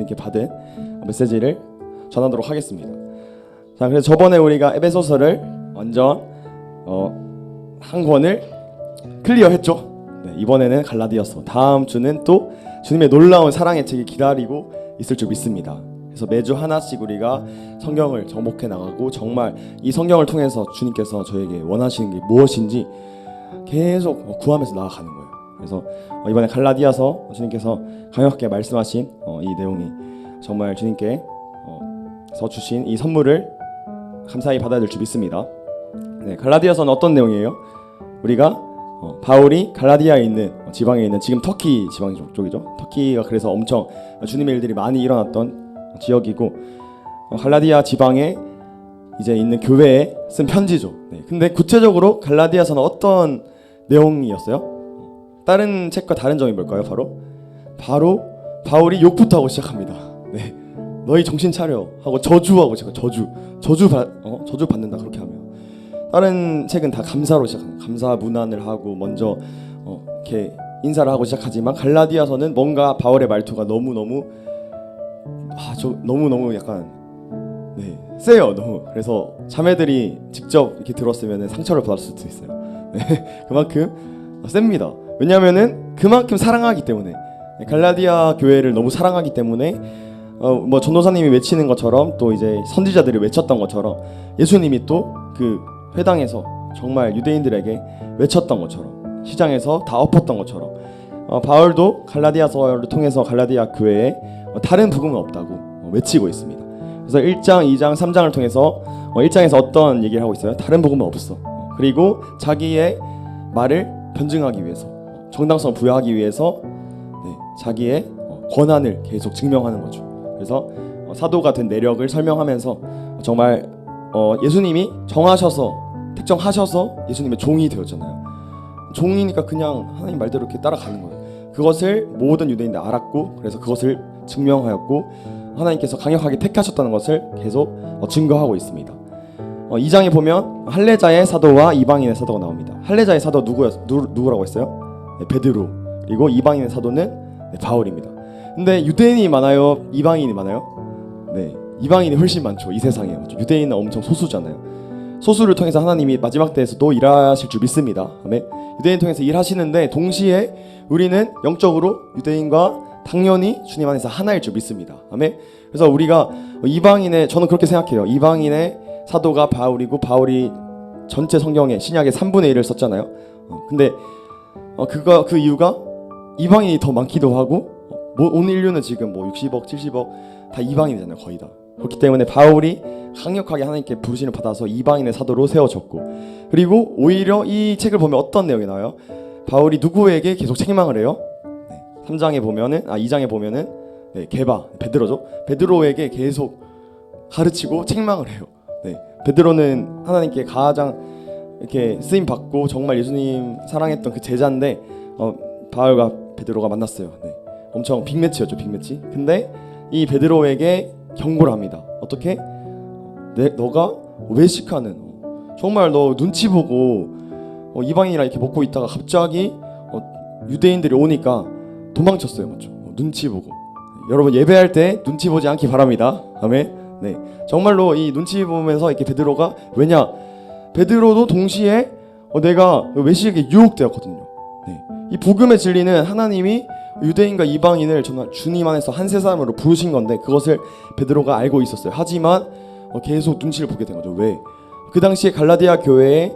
주님께 받은 메시지를 전하도록 하겠습니다. 자, 그래서 저번에 우리가 에베소서를 완전 한 권을 클리어했죠. 네, 이번에는 갈라디아서, 다음 주는 또 주님의 놀라운 사랑의 책이 기다리고 있을 줄 믿습니다. 그래서 매주 하나씩 우리가 성경을 정복해 나가고 정말 이 성경을 통해서 주님께서 저에게 원하시는 게 무엇인지 계속 구하면서 나아가는 거예요. 그래서 이번에 갈라디아서 주님께서 강력하게 말씀하신 이 내용이 정말 주님께 서 주신 이 선물을 감사히 받아야 될 줄 믿습니다. 네, 갈라디아서는 어떤 내용이에요? 우리가 바울이 갈라디아에 있는 지방에 있는, 지금 터키 지방 쪽이죠. 터키가 그래서 엄청 주님의 일들이 많이 일어났던 지역이고, 갈라디아 지방에 이제 있는 교회에 쓴 편지죠. 네, 근데 구체적으로 갈라디아서는 어떤 내용이었어요? 다른 책과 다른 점이 뭘까요? 바로 바울이 욕부터 하고 시작합니다. 네, 너희 정신 차려 하고 저주하고 제가 저주 받는다 그렇게 하면, 다른 책은 다 감사로 시작합니다. 감사 문안을 하고 먼저 이렇게 인사를 하고 시작하지만 갈라디아서는 뭔가 바울의 말투가 너무 약간 세요. 너무. 그래서 자매들이 직접 이렇게 들었으면 상처를 받을 수도 있어요. 네, 그만큼 셉니다. 왜냐하면은 그만큼 사랑하기 때문에, 갈라디아 교회를 너무 사랑하기 때문에 뭐 전도사님이 외치는 것처럼, 또 이제 선지자들이 외쳤던 것처럼, 예수님이 또 그 회당에서 정말 유대인들에게 외쳤던 것처럼, 시장에서 다 엎었던 것처럼, 바울도 갈라디아서를 통해서 갈라디아 교회에 다른 복음은 없다고 외치고 있습니다. 그래서 1장, 2장, 3장을 통해서 1장에서 어떤 얘기를 하고 있어요? 다른 복음은 없어. 그리고 자기의 말을 변증하기 위해서, 정당성을 부여하기 위해서 자기의 권한을 계속 증명하는 거죠. 그래서 사도가 된 내력을 설명하면서 정말 예수님이 정하셔서, 택정하셔서 예수님의 종이 되었잖아요. 종이니까 그냥 하나님 말대로 이렇게 따라가는 거예요. 그것을 모든 유대인들이 알았고, 그래서 그것을 증명하였고, 하나님께서 강력하게 택하셨다는 것을 계속 증거하고 있습니다. 2장에 보면 할례자의 사도와 이방인의 사도가 나옵니다. 할례자의 사도 누구라고 했어요? 네, 베드로. 그리고 이방인의 사도는 바울입니다. 근데 유대인이 많아요? 이방인이 많아요? 네, 이방인이 훨씬 많죠. 이 세상에. 유대인은 엄청 소수잖아요. 소수를 통해서 하나님이 마지막 때에서도 일하실 줄 믿습니다. 아멘. 유대인 통해서 일하시는데 동시에 우리는 영적으로 유대인과 당연히 주님 안에서 하나일 줄 믿습니다. 아멘. 그래서 우리가 이방인의, 저는 그렇게 생각해요. 이방인의 사도가 바울이고, 바울이 전체 성경의 신약의 3분의 1을 썼잖아요. 근데 그 이유가 이방인이 더 많기도 하고, 온 인류는 지금 60억, 70억 다 이방인이잖아요. 거의 다. 그렇기 때문에 바울이 강력하게 하나님께 부르심을 받아서 이방인의 사도로 세워졌고, 그리고 오히려 이 책을 보면 어떤 내용이 나와요? 바울이 누구에게 계속 책망을 해요? 2장에 보면은 베드로죠. 베드로에게 계속 가르치고 책망을 해요. 베드로는 하나님께 가장 이렇게 쓰임 받고 정말 예수님 사랑했던 그 제자인데, 바울과 베드로가 만났어요. 엄청 빅매치였죠, 빅매치. 근데 이 베드로에게 경고를 합니다. 어떻게? 너가 외식하는, 정말 너 눈치 보고 이방인이랑 이렇게 먹고 있다가 갑자기 유대인들이 오니까 도망쳤어요. 맞죠? 눈치 보고. 여러분 예배할 때 눈치 보지 않기 바랍니다. 아멘. 네, 정말로 이 눈치 보면서 이렇게 베드로가, 왜냐? 베드로도 동시에 내가 외식에게 유혹되었거든요. 이 복음의 진리는 하나님이 유대인과 이방인을 정말 주님 안에서 한 세 사람으로 부르신 건데, 그것을 베드로가 알고 있었어요. 하지만 계속 눈치를 보게 된 거죠. 왜? 그 당시에 갈라디아 교회에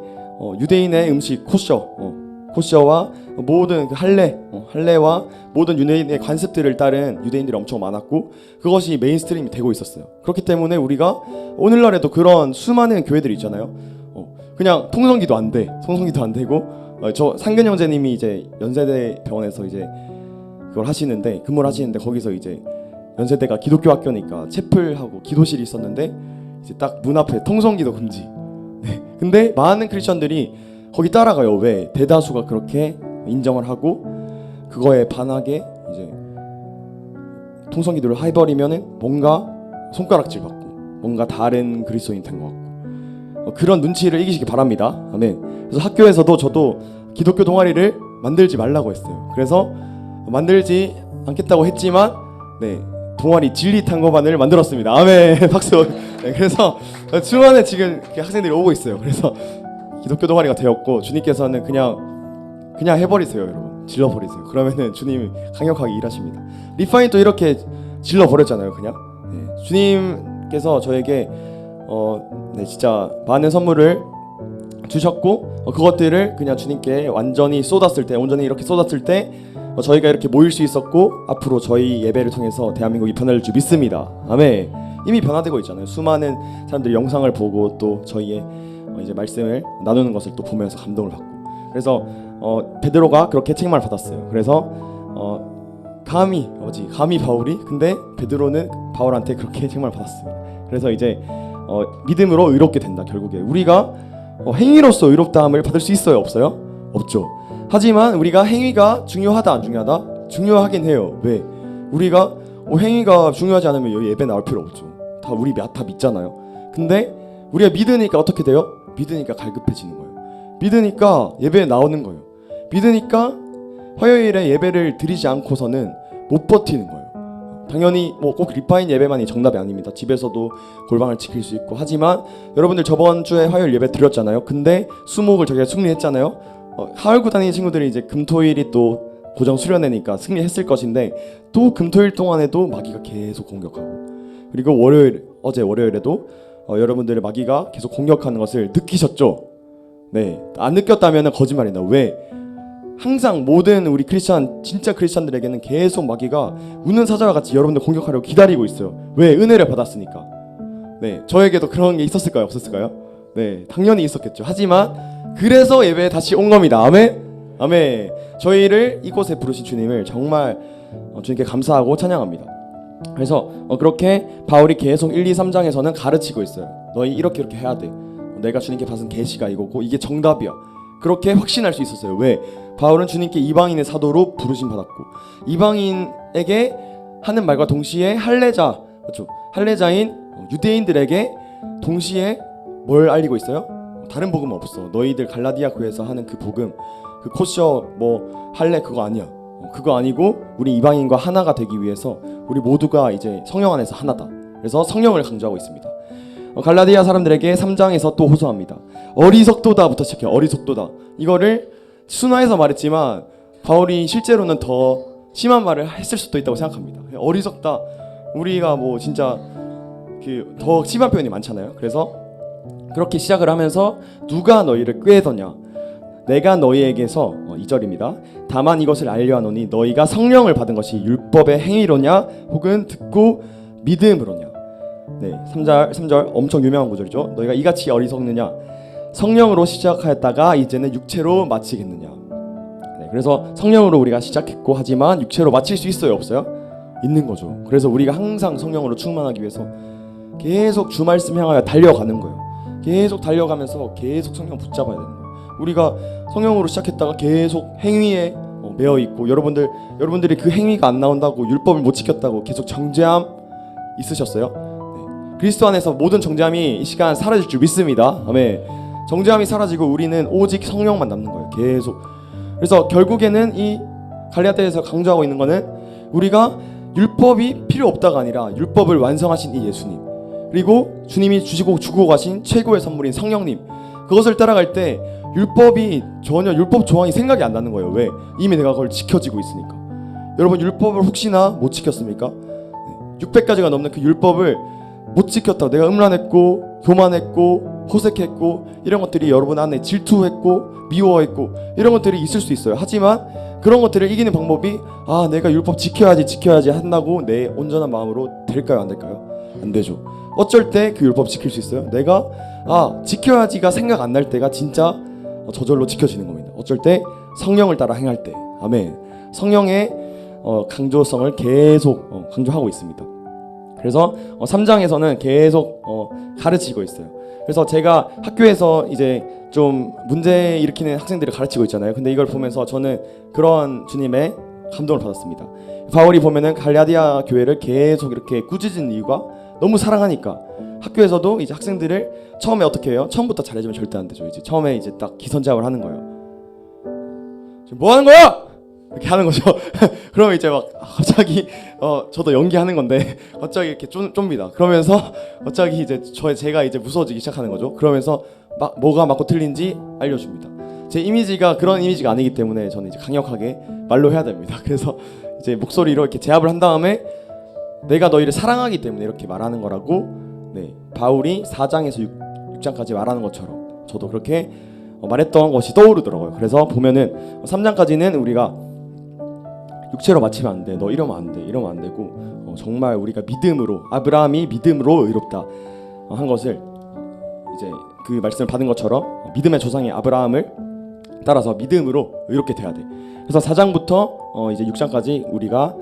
유대인의 음식 코셔와 모든 그 할례와 모든 유대인의 관습들을 따른 유대인들이 엄청 많았고, 그것이 메인스트림이 되고 있었어요. 그렇기 때문에 우리가 오늘날에도 그런 수많은 교회들이 있잖아요. 그냥 통성기도 안 되고, 저 상근 형제님이 이제 연세대 병원에서 이제 그걸 하시는데, 근무를 하시는데, 거기서 이제 연세대가 기독교 학교니까 채플하고 기도실이 있었는데, 이제 딱 문 앞에 통성기도 금지. 근데 많은 크리스천들이 거기 따라가요. 왜? 대다수가 그렇게 인정을 하고 그거에 반하게 이제 통성기도를 해버리면은 뭔가 손가락질 받고 뭔가 다른 그리스도인 된 것 같고, 그런 눈치를 이기시기 바랍니다. 아멘. 그래서 학교에서도 저도 기독교 동아리를 만들지 말라고 했어요. 그래서 만들지 않겠다고 했지만 동아리 진리 탐구반을 만들었습니다. 아멘. 박수. 네, 그래서 수많은 지금 학생들이 오고 있어요. 그래서 기독교 동아리가 되었고 주님께서는 그냥 해버리세요, 여러분. 질러버리세요. 그러면은 주님이 강력하게 일하십니다. 리파인 또 이렇게 질러버렸잖아요, 그냥. 네, 주님께서 저에게 네, 진짜 많은 선물을 주셨고 그것들을 그냥 주님께 완전히 쏟았을 때, 온전히 이렇게 쏟았을 때 저희가 이렇게 모일 수 있었고 앞으로 저희 예배를 통해서 대한민국이 변할 줄 믿습니다. 아멘. 이미 변화되고 있잖아요. 수많은 사람들이 영상을 보고 또 저희의 이제 말씀을 나누는 것을 또 보면서 감동을 받고, 그래서 베드로가 그렇게 책망을 받았어요. 그래서 감히 바울이, 근데 베드로는 바울한테 그렇게 책망을 받았습니다. 그래서 이제 믿음으로 의롭게 된다. 결국에 우리가 행위로서 의롭다함을 받을 수 있어요, 없어요? 없죠. 하지만 우리가 행위가 중요하다 안 중요하다? 중요하긴 해요. 왜? 우리가 행위가 중요하지 않으면 여기 예배 나올 필요 없죠. 우리 다 믿잖아요. 근데 우리가 믿으니까 어떻게 돼요? 믿으니까 갈급해지는 거예요. 믿으니까 예배에 나오는 거예요. 믿으니까 화요일에 예배를 드리지 않고서는 못 버티는 거예요. 당연히 꼭 리파인 예배만이 정답이 아닙니다. 집에서도 골방을 지킬 수 있고. 하지만 여러분들 저번 주에 화요일 예배 드렸잖아요. 근데 수목을 저희가 승리했잖아요. 하울구 다니는 친구들이 이제 금토일이 또 고정 수련회니까 승리했을 것인데, 또 금토일 동안에도 마귀가 계속 공격하고, 그리고 어제 월요일에도 여러분들의 마귀가 계속 공격하는 것을 느끼셨죠? 네, 안 느꼈다면 거짓말이다. 왜? 항상 모든 우리 진짜 크리스찬들에게는 계속 마귀가 우는 사자와 같이 여러분들 공격하려고 기다리고 있어요. 왜? 은혜를 받았으니까. 네, 저에게도 그런 게 있었을까요? 없었을까요? 네, 당연히 있었겠죠. 하지만 그래서 예배에 다시 온 겁니다. 아멘. 아멘. 저희를 이곳에 부르신 주님을 정말 주님께 감사하고 찬양합니다. 그래서 그렇게 바울이 계속 1, 2, 3장에서는 가르치고 있어요. 너희 이렇게 해야 돼. 내가 주님께 받은 계시가 이거고 이게 정답이야. 그렇게 확신할 수 있었어요. 왜? 바울은 주님께 이방인의 사도로 부르심 받았고, 이방인에게 하는 말과 동시에 할례자인 유대인들에게 동시에 뭘 알리고 있어요? 다른 복음 없어. 너희들 갈라디아 교회에서 하는 그 복음, 그 코셔 할례 그거 아니야. 그거 아니고 우리 이방인과 하나가 되기 위해서 우리 모두가 이제 성령 안에서 하나다. 그래서 성령을 강조하고 있습니다. 갈라디아 사람들에게 3장에서 또 호소합니다. 어리석도다부터 시작해요. 어리석도다. 이거를 순화해서 말했지만 바울이 실제로는 더 심한 말을 했을 수도 있다고 생각합니다. 어리석다. 우리가 진짜 더 심한 표현이 많잖아요. 그래서 그렇게 시작을 하면서 누가 너희를 꾀더냐? 내가 너희에게서 2절입니다. 다만 이것을 알려하노니 너희가 성령을 받은 것이 율법의 행위로냐 혹은 듣고 믿음으로냐. 네, 3절 엄청 유명한 구절이죠. 너희가 이같이 어리석느냐? 성령으로 시작하였다가 이제는 육체로 마치겠느냐. 네, 그래서 성령으로 우리가 시작했고, 하지만 육체로 마칠 수 있어요, 없어요? 있는 거죠. 그래서 우리가 항상 성령으로 충만하기 위해서 계속 주 말씀 향하여 달려가는 거예요. 계속 달려가면서 계속 성령 붙잡아야 되는 거예요. 우리가 성령으로 시작했다가 계속 행위에 매여 있고, 여러분들이 그 행위가 안 나온다고, 율법을 못 지켰다고 계속 정죄함 있으셨어요? 그리스도 안에서 모든 정죄함이 이 시간 사라질 줄 믿습니다. 아멘. 정죄함이 사라지고 우리는 오직 성령만 남는 거예요. 계속. 그래서 결국에는 이 갈라디아에서 강조하고 있는 거는 우리가 율법이 필요 없다가 아니라 율법을 완성하신 이 예수님, 그리고 주님이 주고 가신 최고의 선물인 성령님, 그것을 따라갈 때 율법이 전혀 율법 조항이 생각이 안 나는 거예요. 왜? 이미 내가 그걸 지켜지고 있으니까. 여러분 율법을 혹시나 못 지켰습니까? 600가지가 넘는 그 율법을 못 지켰다고 내가 음란했고 교만했고 호색했고 이런 것들이 여러분 안에 질투했고 미워했고 이런 것들이 있을 수 있어요. 하지만 그런 것들을 이기는 방법이 내가 율법 지켜야지 한다고 내 온전한 마음으로 될까요? 안 될까요? 안 되죠. 어쩔 때 그 율법 지킬 수 있어요? 내가 지켜야지가 생각 안 날 때가 진짜 저절로 지켜지는 겁니다. 어쩔 때 성령을 따라 행할 때. 아멘. 성령의 강조성을 계속 강조하고 있습니다. 그래서 3장에서는 계속 가르치고 있어요. 그래서 제가 학교에서 이제 좀 문제 일으키는 학생들을 가르치고 있잖아요. 근데 이걸 보면서 저는 그런 주님의 감동을 받았습니다. 바울이 보면은 갈라디아 교회를 계속 이렇게 꾸짖은 이유가 너무 사랑하니까. 학교에서도 이제 학생들을 처음에 어떻게 해요? 처음부터 잘해주면 절대 안 되죠. 이제 처음에 이제 딱 기선제압을 하는 거예요. 지금 뭐 하는 거야? 이렇게 하는 거죠. 그러면 이제 막 갑자기 저도 연기하는 건데 갑자기 이렇게 쫌니다. 그러면서 갑자기 이제 제가 이제 무서워지기 시작하는 거죠. 그러면서 막 뭐가 맞고 틀린지 알려줍니다. 제 이미지가 그런 이미지가 아니기 때문에 저는 이제 강력하게 말로 해야 됩니다. 그래서 이제 목소리로 이렇게 제압을 한 다음에 내가 너희를 사랑하기 때문에 이렇게 말하는 거라고, 네, 바울이 4장에서 6장까지 말하는 것처럼 저도 그렇게 말했던 것이 떠오르더라고요. 그래서 보면은 3장까지는 우리가 육체로 맞추면 안 돼, 너 이러면 안 돼, 이러면 안 되고 정말 우리가 믿음으로, 아브라함이 믿음으로 의롭다 한 것을 이제 그 말씀을 받은 것처럼 믿음의 조상의 아브라함을 따라서 믿음으로 의롭게 돼야 돼. 그래서 4장부터 이제 6장까지 우리가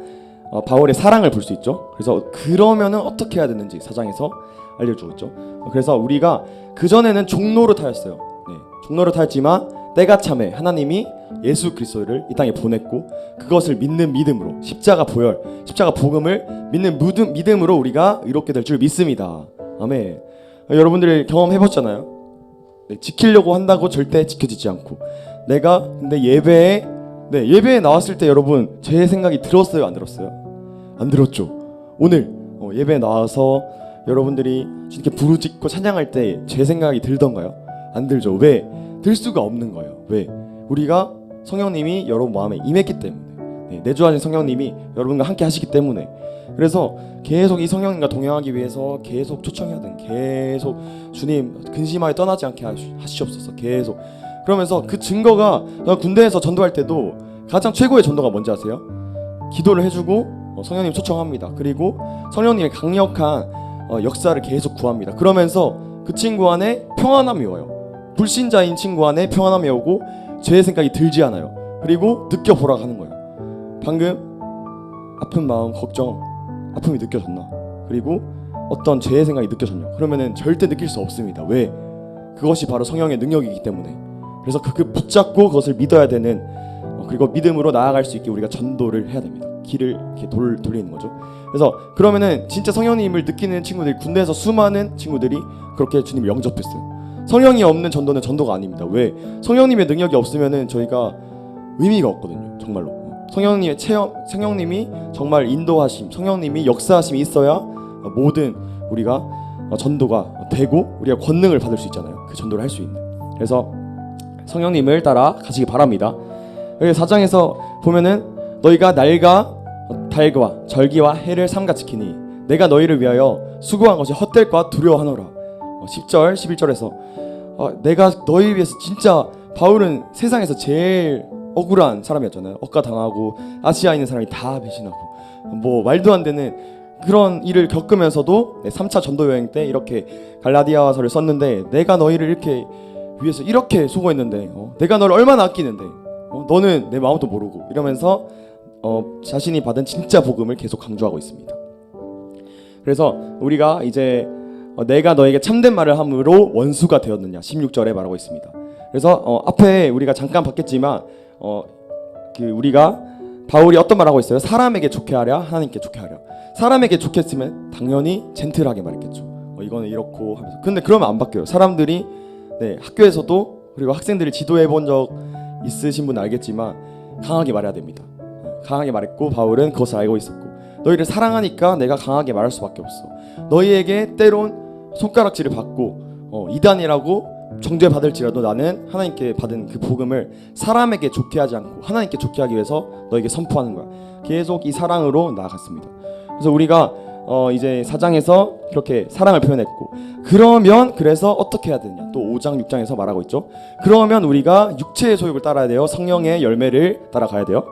바울의 사랑을 볼 수 있죠. 그래서 그러면은 어떻게 해야 되는지 4장에서 알려주고 있죠. 그래서 우리가 그 전에는 종로로 타였어요. 네, 종로로 타였지만 때가 참에 하나님이 예수 그리스도를 이 땅에 보냈고 그것을 믿는 믿음으로 십자가 보혈, 십자가 복음을 믿는 믿음으로 우리가 의롭게 될 줄 믿습니다. 아멘. 여러분들이 경험해보셨잖아요. 네, 지키려고 한다고 절대 지켜지지 않고, 내가 근데 예배에 나왔을 때 여러분 제 생각이 들었어요, 안 들었어요? 안 들었죠. 오늘 예배에 나와서 여러분들이 주님께 부르짖고 찬양할 때 제 생각이 들던가요? 안 들죠. 왜? 들 수가 없는 거예요. 왜? 우리가 성령님이 여러분 마음에 임했기 때문에, 네, 내주하신 성령님이 여러분과 함께 하시기 때문에. 그래서 계속 이 성령님과 동행하기 위해서 계속 초청해야 되는, 계속 주님 근심하여 떠나지 않게 하시옵소서. 계속 그러면서 그 증거가, 군대에서 전도할 때도 가장 최고의 전도가 뭔지 아세요? 기도를 해주고 성령님 초청합니다. 그리고 성령님의 강력한 역사를 계속 구합니다. 그러면서 그 친구 안에 평안함이 와요. 불신자인 친구 안에 평안함이 오고 죄의 생각이 들지 않아요. 그리고 느껴보라 하는 거예요. 방금 아픈 마음, 걱정, 아픔이 느껴졌나? 그리고 어떤 죄의 생각이 느껴졌냐? 그러면은 절대 느낄 수 없습니다. 왜? 그것이 바로 성령의 능력이기 때문에. 그래서 그 붙잡고 그것을 믿어야 되는, 그리고 믿음으로 나아갈 수 있게 우리가 전도를 해야 됩니다. 길을 이렇게 돌리는 거죠. 그래서 그러면은 진짜 성령님을 느끼는 친구들이, 군대에서 수많은 친구들이 그렇게 주님을 영접했어요. 성령이 없는 전도는 전도가 아닙니다. 왜? 성령님의 능력이 없으면은 저희가 의미가 없거든요. 정말로. 성령님의 체험, 성령님이 정말 인도하심, 성령님이 역사하심이 있어야 모든 우리가 전도가 되고 우리가 권능을 받을 수 있잖아요. 그 전도를 할 수 있는. 그래서 성령님을 따라 가시기 바랍니다. 여기 4장에서 보면은 너희가 날과 달과 절기와 해를 삼가 지키니 내가 너희를 위하여 수고한 것이 헛될까 두려워하노라. 10절 11절에서 내가 너희 위해서, 진짜 바울은 세상에서 제일 억울한 사람이었잖아요. 억가당하고 아시아에 있는 사람이 다 배신하고 뭐 말도 안 되는 그런 일을 겪으면서도 3차 전도 여행 때 이렇게 갈라디아서를 썼는데, 내가 너희를 이렇게 위해서 이렇게 수고했는데 내가 너를 얼마나 아끼는데 너는 내 마음도 모르고, 이러면서 자신이 받은 진짜 복음을 계속 강조하고 있습니다. 그래서 우리가 이제 내가 너에게 참된 말을 함으로 원수가 되었느냐 16절에 말하고 있습니다. 그래서 앞에 우리가 잠깐 봤겠지만 우리가 바울이 어떤 말하고 있어요? 사람에게 좋게 하랴 하나님께 좋게 하랴. 사람에게 좋게 했으면 당연히 젠틀하게 말했겠죠. 이거는 이렇고 하면서. 근데 그러면 안 바뀌어요. 사람들이 학교에서도, 그리고 학생들이 지도해 본 적 있으신 분은 알겠지만 강하게 말해야 됩니다. 강하게 말했고 바울은 그것을 알고 있었고, 너희를 사랑하니까 내가 강하게 말할 수밖에 없어. 너희에게 때론 손가락질을 받고 이단이라고 정죄받을지라도 나는 하나님께 받은 그 복음을 사람에게 좋게 하지 않고 하나님께 좋게 하기 위해서 너에게 선포하는 거야. 계속 이 사랑으로 나아갔습니다. 그래서 우리가 이제 4장에서 그렇게 사랑을 표현했고, 그러면 그래서 어떻게 해야 되느냐, 또 5장 6장에서 말하고 있죠. 그러면 우리가 육체의 소욕을 따라야 돼요. 성령의 열매를 따라가야 돼요.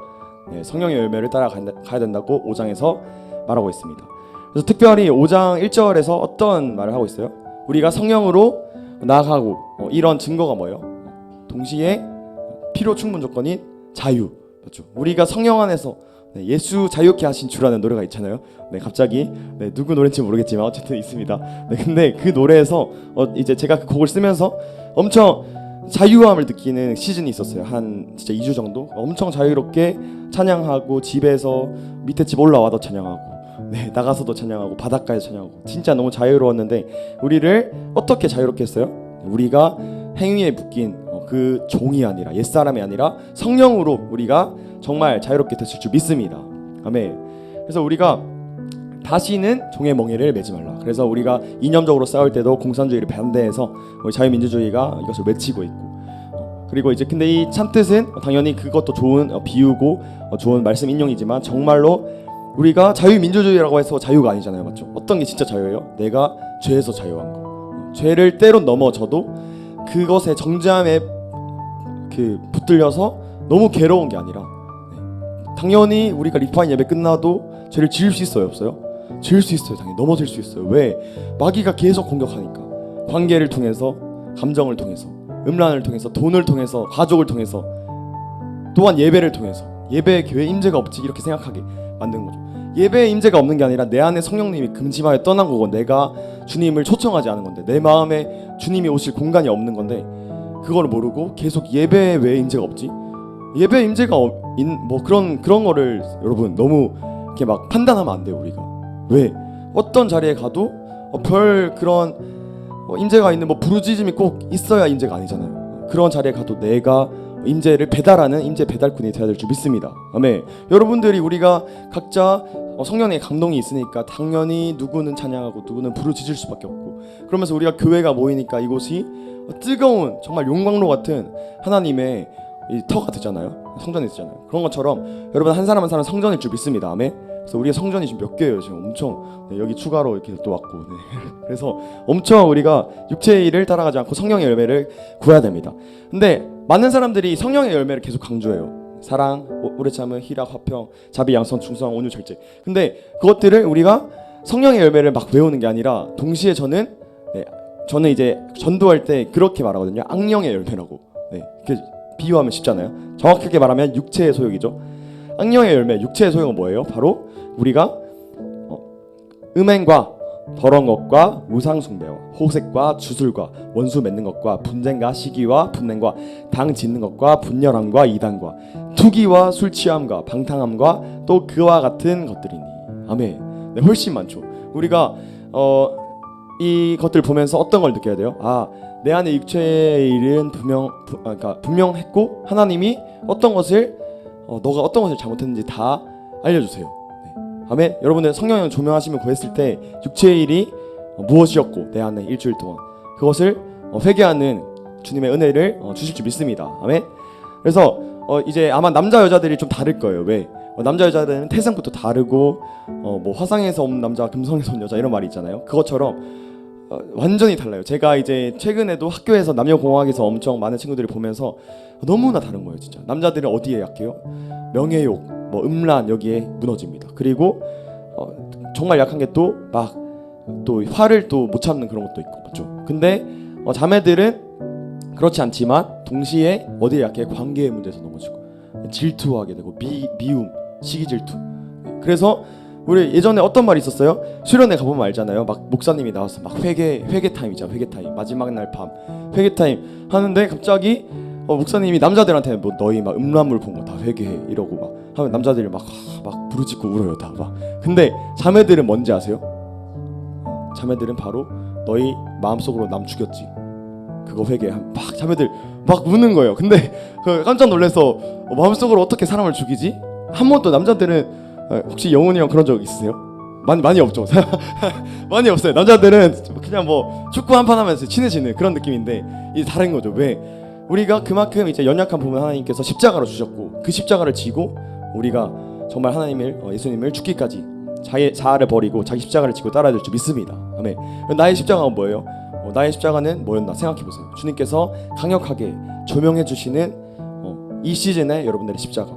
성령의 열매를 따라가야 된다고 5장에서 말하고 있습니다. 그래서 특별히 5장 1절에서 어떤 말을 하고 있어요? 우리가 성령으로 나아가고 이런 증거가 뭐예요? 동시에 필요 충분 조건인 자유, 맞죠? 우리가 성령 안에서 예수 자유케 하신 주라는 노래가 있잖아요. 갑자기 누구 노래인지 모르겠지만 어쨌든 있습니다. 근데 그 노래에서 이제 제가 그 곡을 쓰면서 엄청 자유함을 느끼는 시즌이 있었어요. 한 진짜 2주 정도 엄청 자유롭게 찬양하고, 집에서 밑에 집 올라와도 찬양하고, 나가서도 찬양하고, 바닷가에서 찬양하고, 진짜 너무 자유로웠는데 우리를 어떻게 자유롭게 했어요? 우리가 행위에 묶인 그 종이 아니라, 옛사람이 아니라 성령으로 우리가 정말 자유롭게 됐을 줄 믿습니다. 아멘. 그래서 우리가 다시는 종의 멍에를 매지 말라. 그래서 우리가 이념적으로 싸울 때도 공산주의를 반대해서 우리 자유민주주의가 이것을 외치고 있고, 그리고 이제 근데 이 참뜻은 당연히 그것도 좋은 비유고 좋은 말씀 인용이지만 정말로 우리가 자유민주주의라고 해서 자유가 아니잖아요, 맞죠? 어떤 게 진짜 자유예요? 내가 죄에서 자유한 거. 죄를 때론 넘어져도 그것의 정죄함에 붙들려서 너무 괴로운 게 아니라, 당연히 우리가 리파인 예배 끝나도 죄를 지을 수 있어요, 없어요? 지을 수 있어요. 당연히 넘어질 수 있어요. 왜? 마귀가 계속 공격하니까. 관계를 통해서, 감정을 통해서, 음란을 통해서, 돈을 통해서, 가족을 통해서, 또한 예배를 통해서. 예배에 교회 임재가 없지 이렇게 생각하게 만드는 거죠. 예배에 임재가 없는 게 아니라 내 안에 성령님이 금지하여 떠난 거고, 내가 주님을 초청하지 않은 건데, 내 마음에 주님이 오실 공간이 없는 건데, 그걸 모르고 계속 예배에 왜 임재가 없지? 예배 임재가 뭐 그런 거를 여러분 너무 이렇게 막 판단하면 안 돼요. 우리가 왜 어떤 자리에 가도 별 그런 임재가 있는 뭐 부르짖음이 꼭 있어야 임재가 아니잖아요. 그런 자리에 가도 내가 임재를 배달하는 임재 배달꾼이 되어야 될 줄 믿습니다. 아멘. 여러분들이 우리가 각자 성령의 감동이 있으니까 당연히 누구는 찬양하고 누구는 부르짖을 수밖에 없고, 그러면서 우리가 교회가 모이니까 이곳이 뜨거운 정말 용광로 같은 하나님의 이 터가 되잖아요. 성전이 되잖아요. 그런 것처럼 여러분 한 사람 한 사람 성전일 줄 믿습니다. 아멘. 그래서 우리가 성전이 지금 몇 개예요? 지금 엄청 여기 추가로 이렇게 또 왔고, 그래서 엄청 우리가 육체의 일을 따라가지 않고 성령의 열매를 구해야 됩니다. 근데 많은 사람들이 성령의 열매를 계속 강조해요. 사랑, 오래 참음, 희락, 화평, 자비, 양선, 충성, 온유, 절제. 근데 그것들을 우리가 성령의 열매를 막 외우는 게 아니라 동시에 저는 이제 전도할 때 그렇게 말하거든요. 악령의 열매라고. 비유하면 쉽잖아요. 정확하게 말하면 육체의 소욕이죠. 악령의 열매, 육체의 소욕은 뭐예요? 바로 우리가 음행과 더러운 것과 우상 숭배와 호색과 주술과 원수 맺는 것과 분쟁과 시기와 분냉과 당 짓는 것과 분열함과 이단과 투기와 술 취함과 방탕함과 또 그와 같은 것들이니. 아멘. 네, 훨씬 많죠. 우리가 이 것들 보면서 어떤 걸 느껴야 돼요? 내 안에 육체의 일은 분명했고 하나님이 어떤 것을 너가 어떤 것을 잘못했는지 다 알려주세요. 아멘. 여러분들 성령을 조명하시면 구했을 때 육체의 일이 무엇이었고 내 안에 일주일 동안 그것을 회개하는 주님의 은혜를 주실 줄 믿습니다. 아멘. 그래서 이제 아마 남자 여자들이 좀 다를 거예요. 왜? 남자 여자들은 태생부터 다르고 뭐 화상에서 온 남자 금성에서 온 여자 이런 말이 있잖아요. 그것처럼 완전히 달라요. 제가 이제 최근에도 학교에서 남녀공학에서 엄청 많은 친구들을 보면서 너무나 다른 거예요. 진짜 남자들은 어디에 약해요? 명예욕, 뭐 음란 여기에 무너집니다. 그리고 정말 약한 게 또 막 또 화를 또 못 참는 그런 것도 있고, 맞죠? 근데 자매들은 그렇지 않지만 동시에 어디에 약해? 관계의 문제에서 넘어지고 질투하게 되고 미움, 시기 질투. 그래서 우리 예전에 어떤 말이 있었어요? 수련회 가보면 알잖아요. 막 목사님이 나와서 막 회개 타임이죠. 회개 타임. 마지막 날 밤 회개 타임 하는데 갑자기 목사님이 남자들한테 뭐 너희 막 음란물 본 거 다 회개해 이러고 막 하면 남자들이 막 부르짖고 울어요 다 막. 근데 자매들은 뭔지 아세요? 자매들은 바로 너희 마음속으로 남 죽였지 그거 회개해. 막 자매들 막 우는 거예요. 근데 깜짝 놀라서 마음속으로 어떻게 사람을 죽이지? 한 번도 남자들은 혹시 영훈이 형 그런 적 있으세요? 많이 없죠. 많이 없어요. 남자들은 그냥 뭐 축구 한 판 하면서 친해지는 그런 느낌인데 이게 다른 거죠. 왜? 우리가 그만큼 이제 연약한 부분 하나님께서 십자가로 주셨고 그 십자가를 지고 우리가 정말 하나님을 예수님을 죽기까지 자아를 버리고 자기 십자가를 지고 따라야 될 줄 믿습니다. 아멘. 나의 십자가가 뭐예요? 나의 십자가는 뭐였나 생각해보세요. 주님께서 강력하게 조명해 주시는 이 시즌에 여러분들의 십자가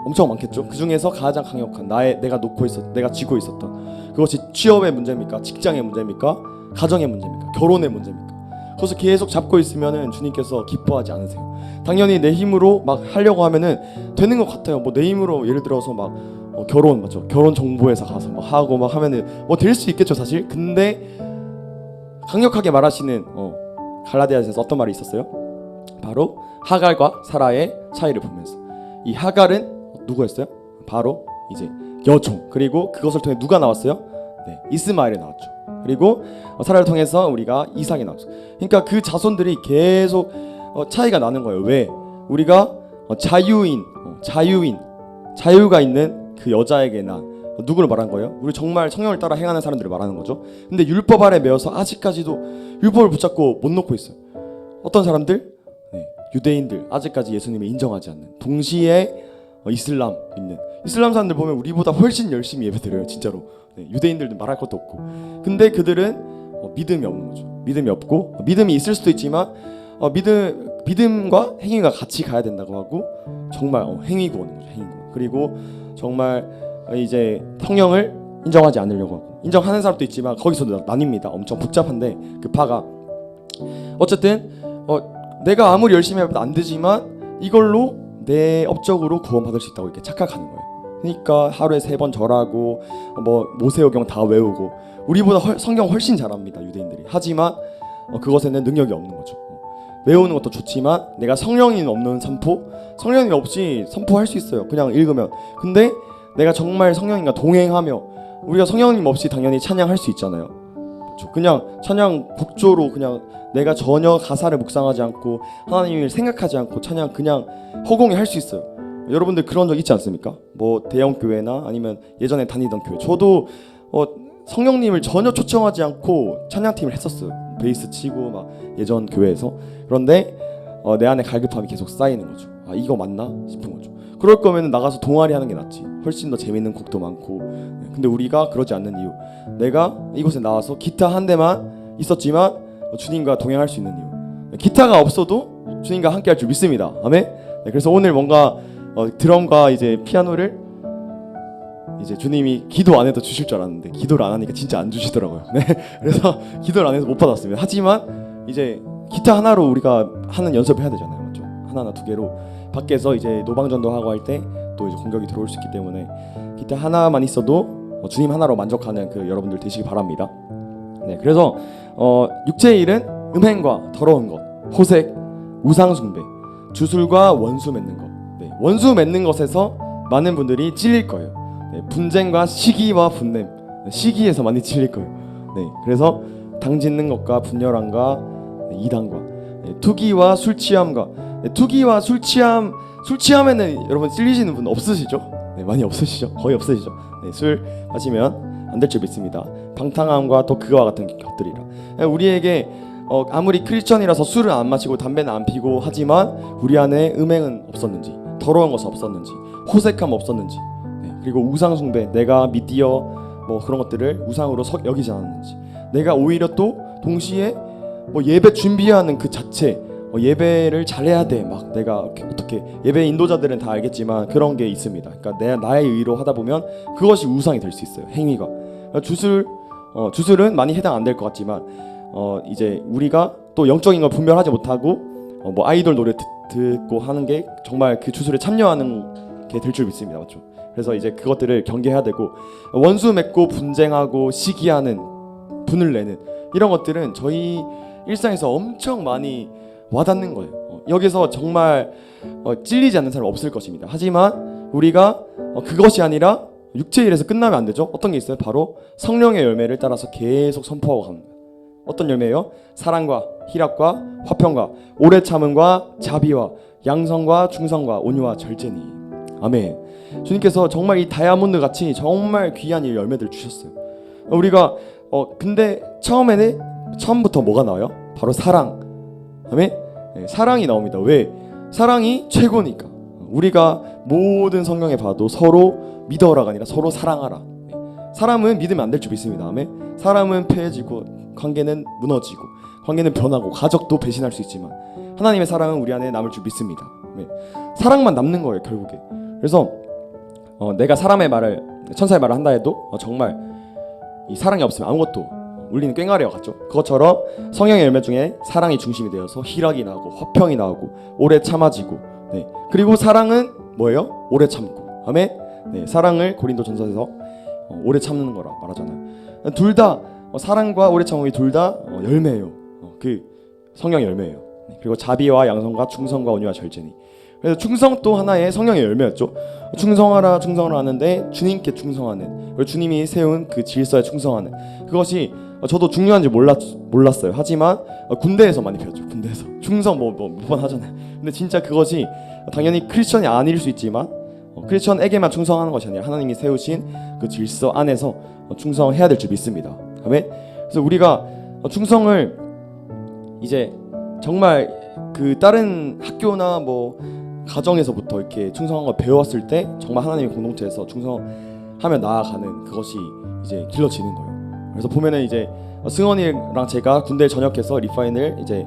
엄청 많겠죠. 그 중에서 가장 강력한 내가 쥐고 있었던 그것이 취업의 문제입니까? 직장의 문제입니까? 가정의 문제입니까? 결혼의 문제입니까? 그것을 계속 잡고 있으면은 주님께서 기뻐하지 않으세요. 당연히 내 힘으로 막 하려고 하면은 되는 것 같아요. 뭐 내 힘으로 예를 들어서 막 결혼 맞죠? 결혼 정보회사 가서 막 하고 막 하면은 뭐 될 수 있겠죠 사실. 근데 강력하게 말하시는 갈라디아서에서 어떤 말이 있었어요? 바로 하갈과 사라의 차이를 보면서 이 하갈은 누구였어요? 바로 이제 여종. 그리고 그것을 통해 누가 나왔어요? 네, 이스마엘이 나왔죠. 그리고 사라를 통해서 우리가 이삭이 나왔죠. 그러니까 그 자손들이 계속 차이가 나는 거예요. 왜? 우리가 자유가 있는 그 여자에게나 누구를 말하는 거예요? 우리 정말 성령을 따라 행하는 사람들을 말하는 거죠. 근데 율법 아래 매여서 아직까지도 율법을 붙잡고 못 놓고 있어요. 어떤 사람들? 네, 유대인들, 아직까지 예수님을 인정하지 않는, 동시에 이슬람 믿는 이슬람 사람들 보면 우리보다 훨씬 열심히 예배드려요, 진짜로. 네, 유대인들도 말할 것도 없고. 근데 그들은 믿음이 없는 거죠. 믿음이 없고, 믿음이 있을 수도 있지만 믿음과 행위가 같이 가야 된다고 하고, 정말 행위 구원인 거죠. 행위 구원. 그리고 정말 이제 성령을 인정하지 않으려고 하고, 인정하는 사람도 있지만 거기서도 나뉩니다. 엄청 복잡한데 그 파가. 어쨌든 내가 아무리 열심히 해도 안 되지만 이걸로 내 업적으로 구원받을 수 있다고 이렇게 착각하는 거예요. 그러니까 하루에 3번 절하고 모세오경 다 외우고, 우리보다 성경 훨씬 잘합니다, 유대인들이. 하지만 그것에는 능력이 없는 거죠. 외우는 것도 좋지만 내가 성령이 없는 선포, 성령이 없이 선포할 수 있어요, 그냥 읽으면. 근데 내가 정말 성령님과 동행하며, 우리가 성령님 없이 당연히 찬양할 수 있잖아요. 그렇죠? 그냥 찬양 곡조로, 그냥 내가 전혀 가사를 묵상하지 않고 하나님을 생각하지 않고 찬양 그냥 허공에 할 수 있어요. 여러분들 그런 적 있지 않습니까? 대형 교회나 아니면 예전에 다니던 교회, 저도 성령님을 전혀 초청하지 않고 찬양팀을 했었어요. 베이스 치고 막 예전 교회에서. 그런데 내 안에 갈급함이 계속 쌓이는 거죠. 이거 맞나 싶은 거죠. 그럴 거면 나가서 동아리 하는 게 낫지. 훨씬 더 재밌는 곡도 많고. 근데 우리가 그러지 않는 이유, 내가 이곳에 나와서 기타 한 대만 있었지만 주님과 동행할 수 있는 이유, 기타가 없어도 주님과 함께 할 줄 믿습니다. 아멘. 그래서 오늘 뭔가 드럼과 이제 피아노를 이제 주님이 기도 안 해도 주실 줄 알았는데 기도를 안 하니까 진짜 안 주시더라고요. 네, 그래서 기도를 안 해서 못 받았습니다. 하지만 이제 기타 하나로 우리가 하는 연습을 해야 되잖아요, 맞죠? 하나나 두 개로 밖에서 이제 노방전도 하고 할 때 또 이제 공격이 들어올 수 있기 때문에 기타 하나만 있어도 주님 하나로 만족하는 그 여러분들 되시기 바랍니다. 네, 그래서 육체의 일은 음행과 더러운 것, 호색, 우상 숭배, 주술과 원수 맺는 것. 네, 원수 맺는 것에서 많은 분들이 찔릴 거예요. 네, 분쟁과 시기와 분냄, 시기에서 많이 찔릴 거예요. 네, 그래서 당 짓는 것과 분열함과 이단과 투기와 술 취함과 투기와 술 취함에는 여러분 찔리시는 분 없으시죠? 네, 많이 없으시죠? 거의 없으시죠? 네, 술 마시면 안 될 줄 믿습니다. 방탕함과 또 그와 같은 것들이라. 우리에게 아무리 크리스천이라서 술을 안 마시고 담배는 안 피고 하지만 우리 안에 음행은 없었는지, 더러운 것은 없었는지, 호색함 없었는지, 그리고 우상 숭배, 내가 미디어 그런 것들을 우상으로 여기지 않았는지, 내가 오히려 또 동시에 예배 준비하는 그 자체, 예배를 잘해야 돼, 막 내가 어떻게, 예배 인도자들은 다 알겠지만 그런 게 있습니다. 그러니까 나의 의로 하다 보면 그것이 우상이 될 수 있어요, 행위가. 주술은 많이 해당 안 될 것 같지만 이제 우리가 또 영적인 걸 분별하지 못하고 아이돌 노래 듣고 하는 게 정말 그 주술에 참여하는 게 될 줄 믿습니다, 맞죠? 그래서 이제 그것들을 경계해야 되고, 원수 맺고 분쟁하고 시기하는, 분을 내는 이런 것들은 저희 일상에서 엄청 많이 와닿는 거예요. 여기서 정말 찔리지 않는 사람 없을 것입니다. 하지만 우리가 그것이 아니라 육체의 일에서 끝나면 안 되죠. 어떤 게 있어요? 바로 성령의 열매를 따라서 계속 선포하고 가는 거예요. 어떤 열매예요? 사랑과 희락과 화평과 오래 참음과 자비와 양성과 중성과 온유와 절제니. 아멘. 주님께서 정말 이 다이아몬드 같이 정말 귀한 이 열매들 주셨어요. 우리가 근데 처음부터 뭐가 나와요? 바로 사랑. 아멘. 네, 사랑이 나옵니다. 왜? 사랑이 최고니까. 우리가 모든 성경에 봐도 서로 믿어라가 아니라 서로 사랑하라. 네. 사람은 믿으면 안 될 줄 믿습니다. 아멘. 사람은 패해지고 관계는 무너지고 관계는 변하고 가족도 배신할 수 있지만 하나님의 사랑은 우리 안에 남을 줄 믿습니다. 네. 사랑만 남는 거예요, 결국에. 그래서 내가 사람의 말을, 천사의 말을 한다 해도 정말 이 사랑이 없으면 아무것도, 울리는 꽹과리와 같죠. 그것처럼 성령의 열매 중에 사랑이 중심이 되어서 희락이 나오고 화평이 나오고 오래 참아지고, 네. 그리고 사랑은 뭐예요? 오래 참고. 아멘. 네. 사랑을 고린도전서에서 오래 참는 거라 말하잖아요. 둘 다 사랑과 오래 참음이 둘 다 열매예요. 그 성령의 열매예요. 네. 그리고 자비와 양성과 충성과 온유와 절제니. 그래서 충성도 하나의 성령의 열매였죠. 충성하라 하는데 주님께 충성하는, 그리고 주님이 세운 그 질서에 충성하는, 그것이 저도 중요한지 몰랐어요. 하지만 군대에서 많이 배웠죠. 군대에서 충성 몇 번 하잖아요. 근데 진짜 그것이 당연히 크리스천이 아닐 수 있지만 크리스천에게만 충성하는 것이 아니라 하나님이 세우신 그 질서 안에서 충성해야 될 줄 믿습니다. 아멘. 그래서 우리가 충성을 이제 정말 그 다른 학교나 뭐 가정에서부터 이렇게 충성한 걸 배웠을 때 정말 하나님의 공동체에서 충성하며 나아가는 그것이 이제 길러지는 거예요. 그래서 보면은 이제 승원이랑 제가 군대에 전역해서 리파인을 이제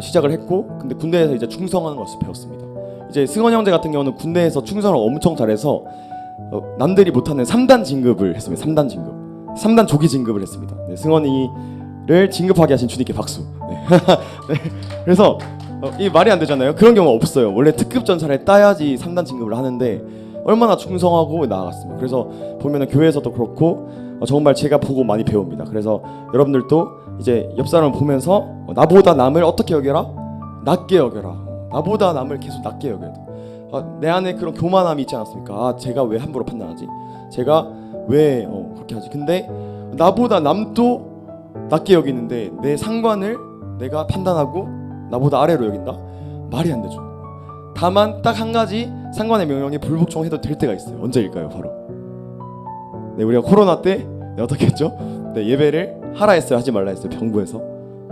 시작을 했고, 근데 군대에서 이제 충성하는 것을 배웠습니다. 이제 승원 형제 같은 경우는 군대에서 충성을 엄청 잘해서 남들이 못하는 3단 진급을 했습니다. 3단 진급, 3단 조기 진급을 했습니다. 네, 승원이를 진급하게 하신 주님께 박수. 네. 네. 그래서 이 말이 안 되잖아요. 그런 경우가 없어요. 원래 특급 전사를 따야지 3단 진급을 하는데 얼마나 충성하고 나아갔습니다. 그래서 보면은 교회에서도 그렇고 정말 제가 보고 많이 배웁니다. 그래서 여러분들도 이제 옆 사람을 보면서 나보다 남을 어떻게 여겨라? 낮게 여겨라. 나보다 남을 계속 낮게 여겨야 돼. 내 안에 그런 교만함이 있지 않습니까? 제가 왜 함부로 판단하지? 제가 왜 그렇게 하지? 근데 나보다 남도 낮게 여기는데 내 상관을 내가 판단하고 나보다 아래로 여긴다? 말이 안 되죠. 다만 딱 한 가지 상관의 명령에 불복종해도 될 때가 있어요. 언제일까요? 바로 네, 우리가 코로나 때 어떻게 했죠? 네, 예배를 하라 했어요? 하지 말라 했어요? 병부에서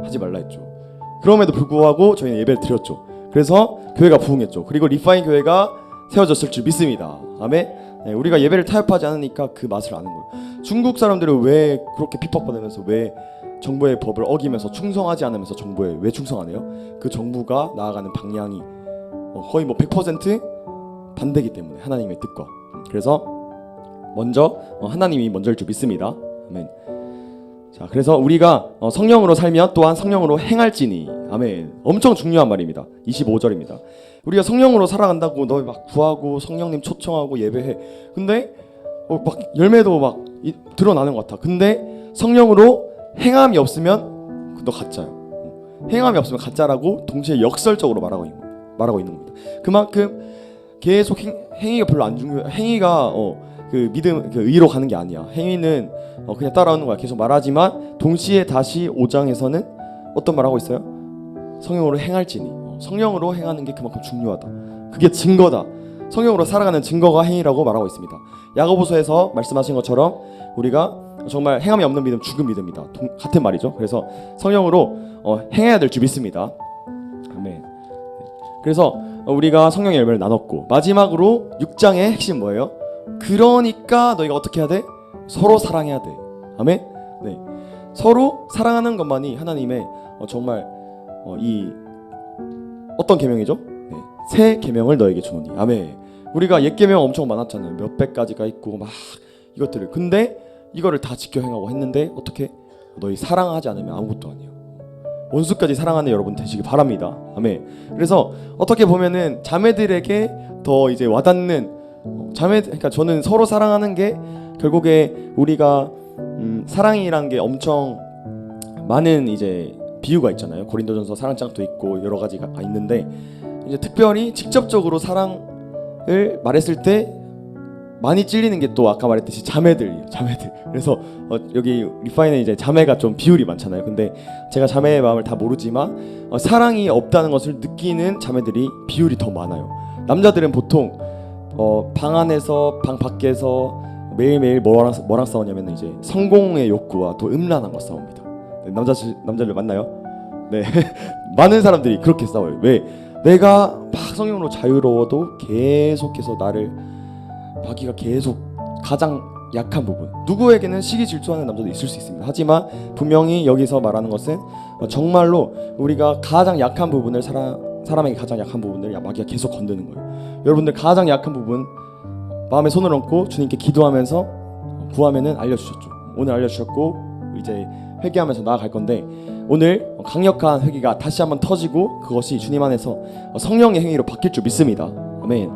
하지 말라 했죠. 그럼에도 불구하고 저희는 예배를 드렸죠. 그래서 교회가 부흥했죠. 그리고 리파인 교회가 세워졌을 줄 믿습니다. 아멘. 네, 우리가 예배를 타협하지 않으니까 그 맛을 아는 거예요. 중국 사람들은 왜 그렇게 핍박받으면서 왜 정부의 법을 어기면서 충성하지 않으면서 정부에 왜 충성 안 해요? 그 정부가 나아가는 방향이 거의 뭐 100% 반대이기 때문에 하나님의 뜻과. 그래서 먼저 하나님이 먼저일 줄 믿습니다. 아멘. 자, 그래서 우리가 성령으로 살면 또한 성령으로 행할지니. 아멘. 엄청 중요한 말입니다. 25절입니다. 우리가 성령으로 살아간다고 너 막 구하고 성령님 초청하고 예배해. 근데 막 열매도 막 드러나는 것 같아. 근데 성령으로 행함이 없으면 너 가짜야. 행함이 없으면 가짜라고 동시에 역설적으로 말하고 있는 겁니다. 그만큼 계속 행위가 별로 안 중요해. 행위가 그 믿음, 그 의로 가는 게 아니야. 행위는 그냥 따라오는 거야. 계속 말하지만 동시에 다시 5장에서는 어떤 말하고 있어요? 성령으로 행할지니. 성령으로 행하는 게 그만큼 중요하다. 그게 증거다. 성령으로 살아가는 증거가 행위라고 말하고 있습니다. 야고보서에서 말씀하신 것처럼 우리가 정말 행함이 없는 믿음 죽은 믿음이다. 같은 말이죠. 그래서 성령으로 행해야 될 줄 믿습니다. 아멘. 그래서 우리가 성령의 열매를 나눴고, 마지막으로 6장의 핵심 뭐예요? 그러니까 너희가 어떻게 해야 돼? 서로 사랑해야 돼. 아멘. 네. 서로 사랑하는 것만이 하나님의 정말 이 어떤 계명이죠? 네. 새 계명을 너에게 주노니. 아멘. 우리가 옛 계명 엄청 많았잖아요. 몇백 가지가 있고 막 이것들을. 근데 이거를 다 지켜 행하고 했는데 어떻게? 너희 사랑하지 않으면 아무것도 아니에요. 원수까지 사랑하는 여러분 되시기 바랍니다. 아멘. 그래서 어떻게 보면은 자매들에게 더 이제 와닿는 그러니까 저는 서로 사랑하는 게 결국에 우리가 사랑이라는 게 엄청 많은 이제 비유가 있잖아요. 고린도전서 사랑장도 있고 여러 가지가 있는데 이제 특별히 직접적으로 사랑을 말했을 때 많이 찔리는 게 또 아까 말했듯이 자매들. 그래서 여기 리파인에 이제 자매가 좀 비율이 많잖아요. 근데 제가 자매의 마음을 다 모르지만 사랑이 없다는 것을 느끼는 자매들이 비율이 더 많아요. 남자들은 보통 방 안에서 방 밖에서 매일매일 뭐랑 싸우냐면 이제 성공의 욕구와 또 음란한 거 싸웁니다. 네, 남자들 맞나요? 네. 많은 사람들이 그렇게 싸워요. 왜? 내가 막 성령으로 자유로워도 계속해서 나를 마귀가 계속 가장 약한 부분, 누구에게는 시기 질투하는 남자도 있을 수 있습니다. 하지만 분명히 여기서 말하는 것은 정말로 우리가 가장 약한 부분을 사람에게 가장 약한 부분을 마귀가 계속 건드는 거예요. 여러분들 가장 약한 부분 마음에 손을 얹고 주님께 기도하면서 구하면은 알려주셨죠. 오늘 알려주셨고 이제 회개하면서 나아갈 건데, 오늘 강력한 회개가 다시 한번 터지고 그것이 주님 안에서 성령의 행위로 바뀔 줄 믿습니다. 아멘.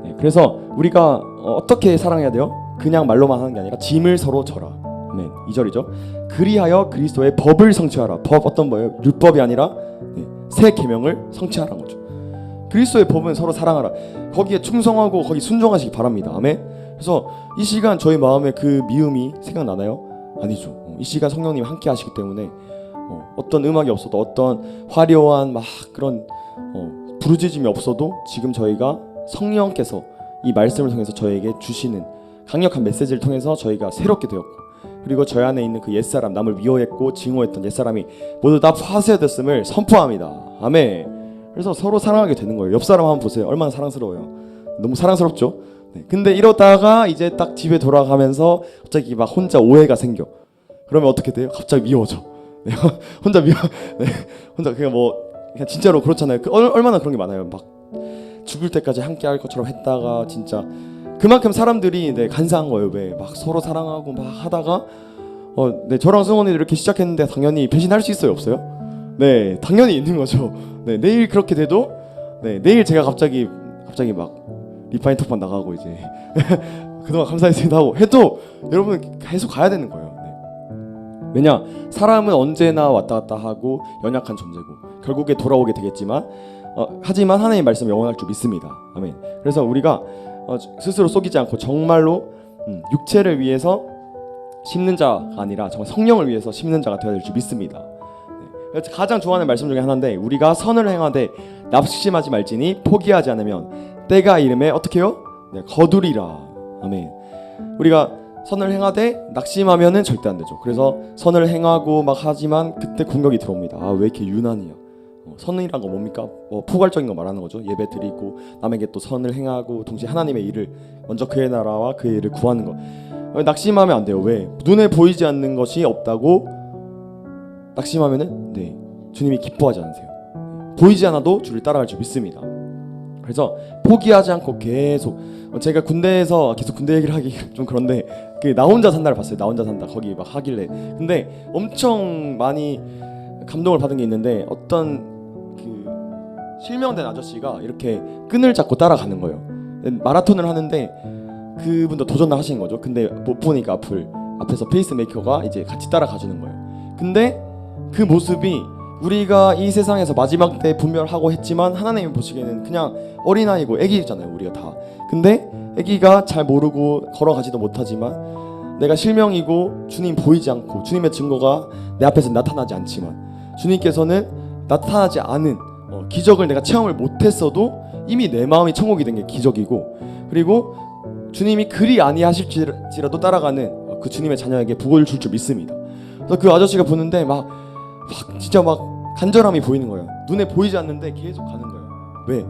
네, 그래서 우리가 어떻게 사랑해야 돼요? 그냥 말로만 하는 게 아니라 짐을 서로 져라. 아멘. 2절이죠. 그리하여 그리스도의 법을 성취하라. 법 어떤 거예요? 율법이 아니라 새 계명을 성취하라는 거죠. 그리스도의 법은 서로 사랑하라. 거기에 충성하고 거기 순종하시기 바랍니다. 아멘. 그래서 이 시간 저희 마음에 그 미움이 생각나나요? 아니죠. 이 시간 성령님이 함께 하시기 때문에 어떤 음악이 없어도 어떤 화려한 막 그런 부르짖음이 없어도 지금 저희가 성령께서 이 말씀을 통해서 저에게 주시는 강력한 메시지를 통해서 저희가 새롭게 되었고, 그리고 저희 안에 있는 그 옛사람, 남을 미워했고 증오했던 옛사람이 모두 다 파쇄됐음을 선포합니다. 아멘. 그래서 서로 사랑하게 되는 거예요. 옆 사람 한번 보세요. 얼마나 사랑스러워요. 너무 사랑스럽죠. 네. 근데 이러다가 이제 딱 집에 돌아가면서 갑자기 막 혼자 오해가 생겨. 그러면 어떻게 돼요? 갑자기 미워져. 네. 혼자 미워. 네. 혼자 그냥 그냥 진짜로 그렇잖아요. 얼마나 그런 게 많아요. 막 죽을 때까지 함께 할 것처럼 했다가 진짜 그만큼 사람들이 간사한 거예요. 왜 막 서로 사랑하고 막 하다가 네, 저랑 승원이 이렇게 시작했는데 당연히 배신할 수 있어요, 없어요? 네, 당연히 있는 거죠. 네, 내일 그렇게 돼도 내일 제가 갑자기 막 리파인 톡방 나가고 이제 그동안 감사했습니다 하고 해도 여러분은 계속 가야 되는 거예요. 네. 왜냐, 사람은 언제나 왔다 갔다 하고 연약한 존재고 결국에 돌아오게 되겠지만 하지만 하나님의 말씀은 영원할 줄 믿습니다. 아멘. 그래서 우리가 스스로 속이지 않고 정말로 육체를 위해서 심는 자가 아니라 정말 성령을 위해서 심는 자가 되어야 될 줄 믿습니다. 네. 가장 좋아하는 말씀 중에 하나인데, 우리가 선을 행하되 낙심하지 말지니 포기하지 않으면 때가 이름에 어떻게 해요? 네, 거두리라. 아멘. 우리가 선을 행하되 낙심하면은 절대 안 되죠. 그래서 선을 행하고 막 하지만 그때 공격이 들어옵니다. 왜 이렇게 유난이야? 선이란 거 뭡니까? 포괄적인 거 말하는 거죠. 예배 드리고 남에게 또 선을 행하고 동시에 하나님의 일을 먼저 그의 나라와 그의 일을 구하는 거. 낙심하면 안 돼요. 왜? 눈에 보이지 않는 것이 없다고 낙심하면은 주님이 기뻐하지 않으세요. 보이지 않아도 주를 따라갈 줄 믿습니다. 그래서 포기하지 않고 계속, 제가 군대에서 계속 군대 얘기를 하기 좀 그런데 나 혼자 산다를 봤어요. 나 혼자 산다 거기 막 하길래. 근데 엄청 많이 감동을 받은 게 있는데, 어떤 실명된 아저씨가 이렇게 끈을 잡고 따라가는 거예요. 마라톤을 하는데 그분도 도전을 하시는 거죠. 근데 못 보니까 앞에서 페이스메이커가 이제 같이 따라가 주는 거예요. 근데 그 모습이 우리가 이 세상에서 마지막 때 분별하고 했지만 하나님이 보시기에는 그냥 어린아이고 애기잖아요, 우리가 다. 근데 애기가 잘 모르고 걸어가지도 못하지만 내가 실명이고 주님 보이지 않고 주님의 증거가 내 앞에서 나타나지 않지만 주님께서는 나타나지 않은 기적을 내가 체험을 못했어도 이미 내 마음이 천국이 된 게 기적이고, 그리고 주님이 그리 아니하실지라도 따라가는 그 주님의 자녀에게 복을 줄 줄 믿습니다. 그래서 그 아저씨가 보는데 막 진짜 막 간절함이 보이는 거예요. 눈에 보이지 않는데 계속 가는 거예요. 왜?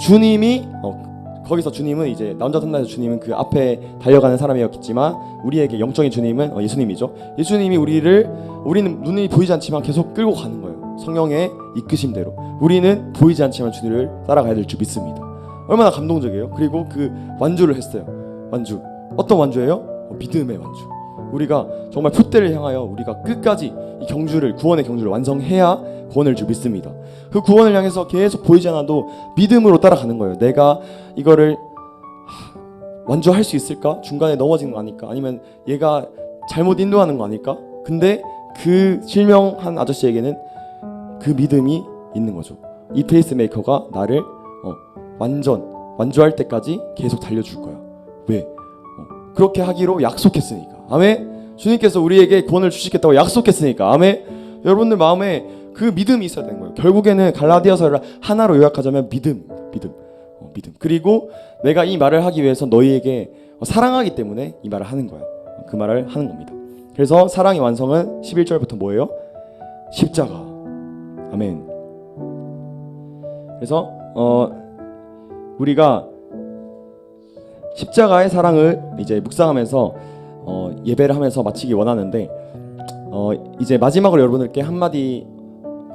주님이 거기서 주님은 이제 나 혼자 산다에서 주님은 그 앞에 달려가는 사람이었겠지만 우리에게 영적인 주님은 예수님이죠. 예수님이 우리는 눈이 보이지 않지만 계속 끌고 가는 거예요. 성령의 이끄심대로 우리는 보이지 않지만 주님을 따라가야 될 줄 믿습니다. 얼마나 감동적이에요. 그리고 그 완주를 했어요. 완주. 어떤 완주예요? 믿음의 완주. 우리가 정말 표대를 향하여 우리가 끝까지 이 경주를, 구원의 경주를 완성해야 구원을 줄 믿습니다. 그 구원을 향해서 계속 보이지 않아도 믿음으로 따라가는 거예요. 내가 이거를 완주할 수 있을까? 중간에 넘어지는 거 아닐까? 아니면 얘가 잘못 인도하는 거 아닐까? 근데 그 실명한 아저씨에게는 그 믿음이 있는 거죠. 이 페이스메이커가 나를 완주할 때까지 계속 달려줄 거야. 왜? 그렇게 하기로 약속했으니까. 아멘. 주님께서 우리에게 구원을 주시겠다고 약속했으니까. 아멘. 여러분들 마음에 그 믿음이 있어야 되는 거예요. 결국에는 갈라디아서를 하나로 요약하자면 믿음. 그리고 내가 이 말을 하기 위해서 너희에게 사랑하기 때문에 이 말을 하는 거야. 그 말을 하는 겁니다. 그래서 사랑의 완성은 11절부터 뭐예요? 십자가. 아멘. 그래서 우리가 십자가의 사랑을 이제 묵상하면서 예배를 하면서 마치기 원하는데, 이제 마지막으로 여러분들께 한마디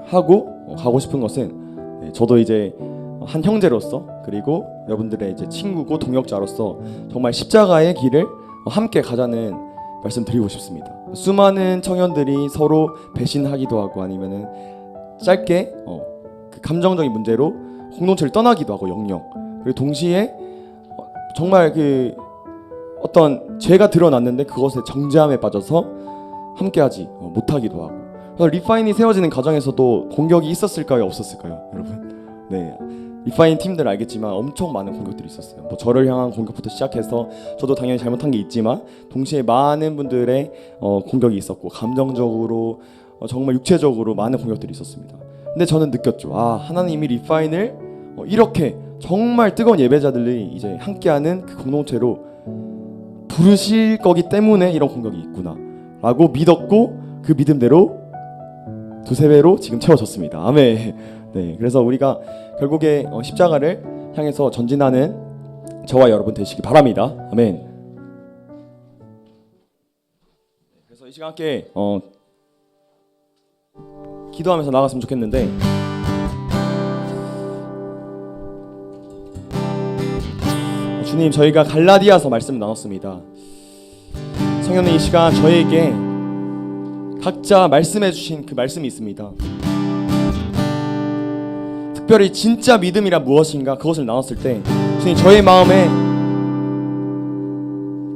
하고 가고 싶은 것은, 저도 이제 한 형제로서 그리고 여러분들의 이제 친구고 동역자로서 정말 십자가의 길을 함께 가자는 말씀 드리고 싶습니다. 수많은 청년들이 서로 배신하기도 하고 아니면은 짧게 그 감정적인 문제로 공동체를 떠나기도 하고 영영, 그리고 동시에 정말 그 어떤 죄가 드러났는데 그것의 정죄함에 빠져서 함께하지 못하기도 하고. 그래서 리파인이 세워지는 과정에서도 공격이 있었을까요, 없었을까요, 여러분? 네, 리파인 팀들 알겠지만 엄청 많은 공격들이 있었어요. 뭐 저를 향한 공격부터 시작해서 저도 당연히 잘못한 게 있지만 동시에 많은 분들의 공격이 있었고 감정적으로 정말 육체적으로 많은 공격들이 있었습니다. 근데 저는 느꼈죠. 하나님이 리파인을 이렇게 정말 뜨거운 예배자들이 이제 함께하는 그 공동체로 부르실 거기 때문에 이런 공격이 있구나 라고 믿었고, 그 믿음대로 두세 배로 지금 채워졌습니다. 아멘. 네, 그래서 우리가 결국에 십자가를 향해서 전진하는 저와 여러분 되시기 바랍니다. 아멘. 그래서 이 시간 함께 기도하면서 나갔으면 좋겠는데, 주님, 저희가 갈라디아서 말씀 나눴습니다. 성령님, 이 시간 저에게 각자 말씀해 주신 그 말씀이 있습니다. 특별히 진짜 믿음이란 무엇인가, 그것을 나눴을 때 주님, 저의 마음에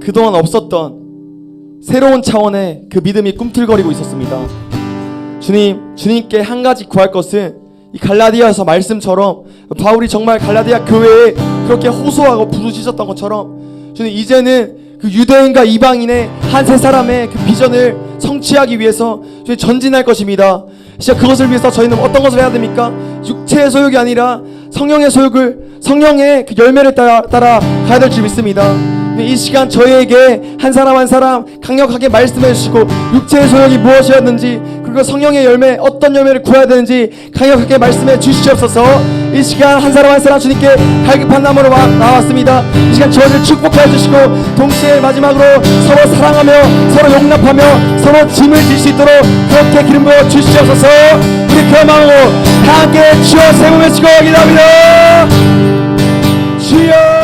그동안 없었던 새로운 차원의 그 믿음이 꿈틀거리고 있었습니다. 주님께 한 가지 구할 것은 이 갈라디아서 말씀처럼 바울이 정말 갈라디아 교회에 그렇게 호소하고 부르짖었던 것처럼 주님, 이제는 그 유대인과 이방인의 한 세 사람의 그 비전을 성취하기 위해서 주님 전진할 것입니다. 진짜 그것을 위해서 저희는 어떤 것을 해야 됩니까? 육체의 소욕이 아니라 성령의 소욕을, 성령의 그 열매를 따라 가야 될 줄 믿습니다. 이 시간 저희에게 한 사람 한 사람 강력하게 말씀해 주시고, 육체의 소욕이 무엇이었는지, 그리고 성령의 열매, 어떤 열매를 구해야 되는지 강력하게 말씀해 주시옵소서. 이 시간 한 사람 한 사람 주님께 갈급한 마음으로 나왔습니다. 이 시간 저희를 축복해 주시고, 동시에 마지막으로 서로 사랑하며 서로 용납하며 서로 짐을 질 수 있도록 그렇게 기름 부어 주시옵소서. 우리 그 마음으로 다 함께 주여 세 번 외치고 기도합니다. 주여.